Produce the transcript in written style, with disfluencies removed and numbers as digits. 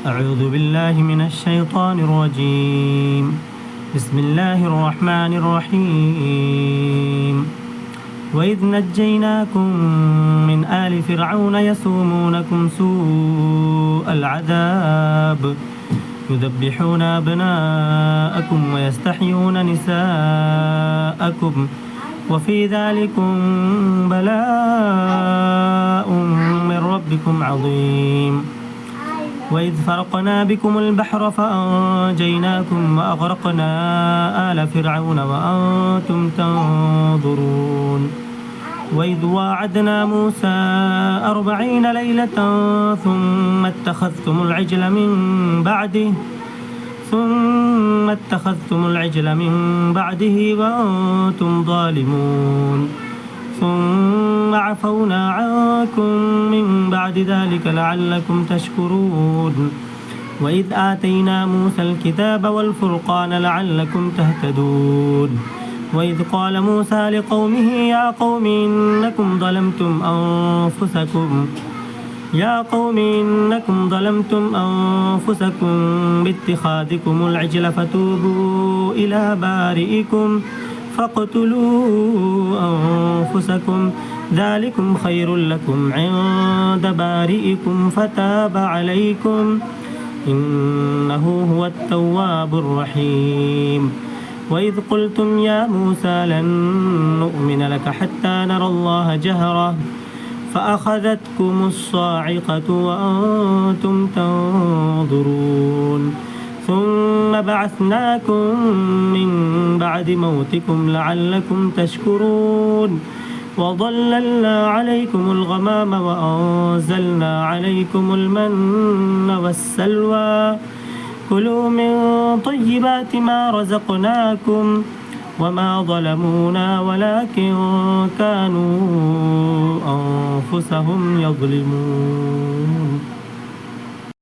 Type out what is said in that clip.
أعوذ بالله من الشيطان الرجيم. بسم الله الرحمن الرحيم. وإذ نجيناكم من آل فرعون يسومونكم سوء العذاب يذبحون أبناءكم ويستحيون نساءكم وفي ذلكم بلاء من ربكم عظيم. وإذ فرقنا بكم البحر فأنجيناكم وأغرقنا آل فرعون وأنتم تنظرون. وإذ واعدنا موسى 40 ليلة ثم اتخذتم العجل من بعده وأنتم ظالمون. ثم عفونا عنكم من بعد ذلك لعلكم تشكرون. وإذ آتينا موسى الكتاب والفرقان لعلكم تهتدون. وإذ قال موسى لقومه يا قوم إنكم ظلمتم أنفسكم باتخاذكم العجل فتوبوا إلى بارئكم فاقتلوا أنفسكم ذلكم خير لكم عند بارئكم فتاب عليكم إنه هو التواب الرحيم. وإذ قلتم يا موسى لن نؤمن لك حتى نرى الله جهرة فأخذتكم الصاعقة وأنتم تنظرون. ثم بعثناكم من بعد موتكم لعلكم تشكرون. وظللنا عليكم الغمام وأنزلنا عليكم المن والسلوى كلوا من طيبات ما رزقناكم وما ظلمونا ولكن كانوا أنفسهم يظلمون.